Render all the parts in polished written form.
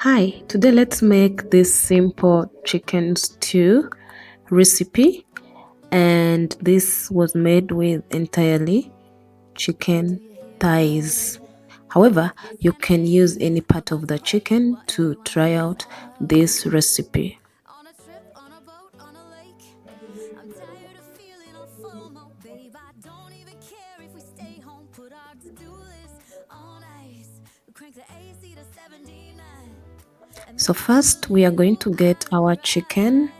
Hi, today let's make this simple chicken stew recipe, and this was made with entirely chicken thighs. However, you can use any part of the chicken to try out this recipe. On a trip, on a boat, on a lake. I'm tired of feeling all FOMO, babe. I don't even care if we stay home. Put our to-do list on ice. Crank the AC to 79. So first we are going to get our chicken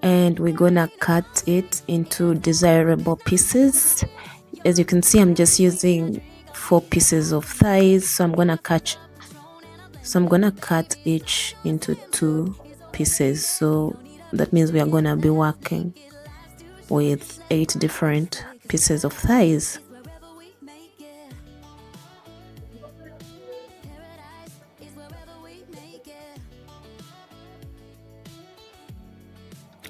and we're gonna cut it into desirable pieces. As you can see, I'm just using 4 pieces of thighs, so I'm gonna cut each into 2 pieces. So that means we are gonna be working with 8 different pieces of thighs.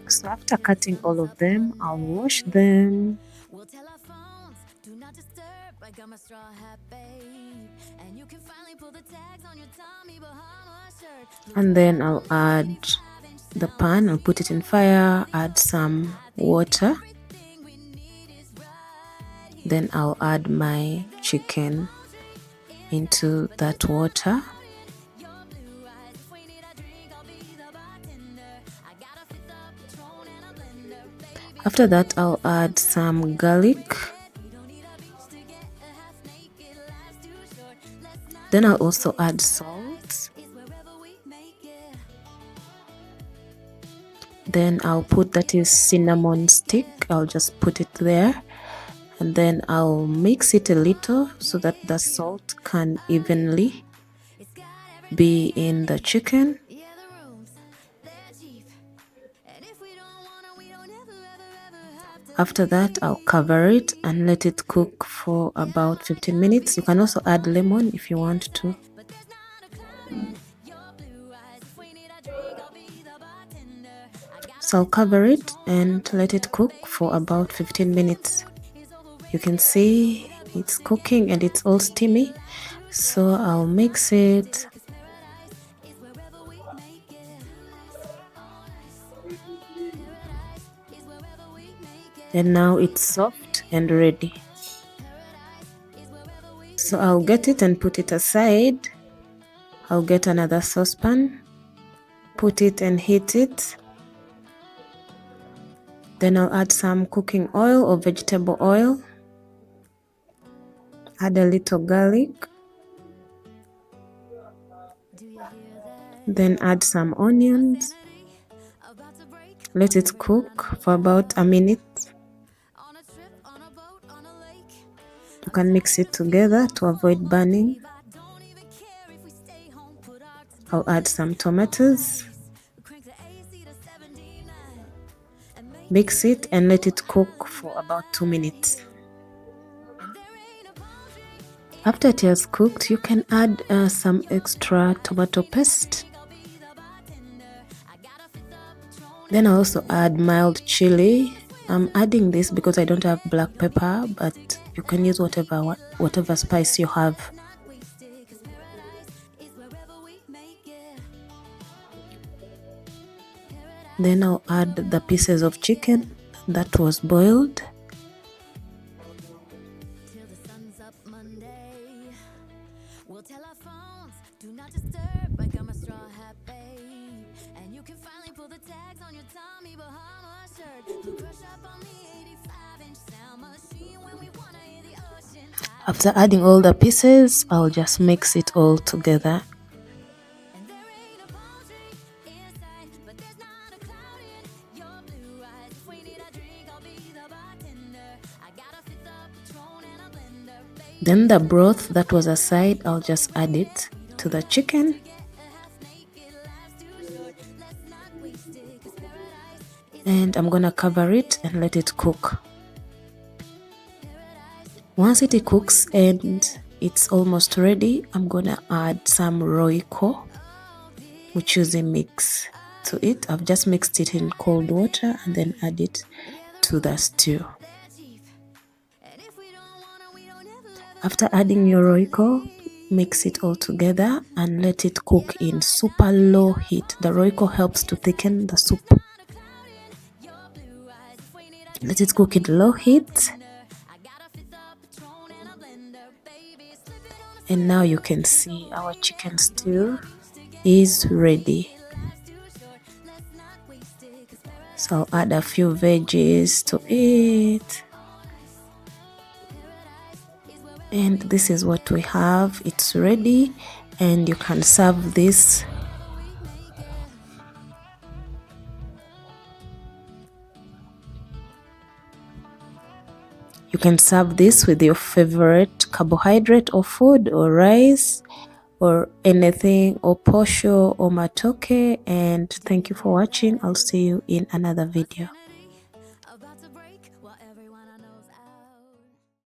So after cutting all of them, I'll wash them. We'll tell our phones, do not disturb. I got my straw hat, babe. And you can finally pull the tags on your Tommy Bahama shirt. And then I'll add the pan, I'll put it in fire, add some water. Then I'll add my chicken into that water. After that, I'll add some garlic. Then I'll also add salt. Then I'll put that is cinnamon stick. I'll just put it there. And then I'll mix it a little so that the salt can evenly be in the chicken. After that, I'll cover it and let it cook for about 15 minutes. You can also add lemon if you want to. So I'll cover it and let it cook for about 15 minutes. You can see it's cooking and it's all steamy. So I'll mix it. And now it's soft and ready. So I'll get it and put it aside. I'll get another saucepan, put it and heat it. Then I'll add some cooking oil or vegetable oil. Add a little garlic. Then add some onions. Let it cook for about a minute. You can mix it together to avoid burning. I'll add some tomatoes. Mix it and let it cook for about 2 minutes. After it has cooked, you can add some extra tomato paste. Then I'll also add mild chili. I'm adding this because I don't have black pepper, but you can use whatever spice you have. Then I'll add the pieces of chicken that was boiled. We'll tell our phones, do not disturb. I got my straw hat, babe. And you can finally pull the tags on your Tommy Bahama shirt. We'll crush up on the 85-inch sound machine when we wanna hear the ocean. After adding all the pieces, I'll just mix it all together. Then the broth that was aside, I'll just add it to the chicken. And I'm gonna cover it and let it cook. Once it cooks and it's almost ready, I'm gonna add some Royco, which is a mix to it. I've just mixed it in cold water and then add it to the stew. After adding your Royco, Mix it all together and let it cook in super low heat. The Royco helps to thicken the soup. Let it cook in low heat. And now you can see our chicken stew is ready. So I'll add a few veggies to it. And this is what we have. It's ready and you can serve this. You can serve this with your favorite carbohydrate or food or rice or anything, or posho or matoke. And thank you for watching. I'll see you in another video.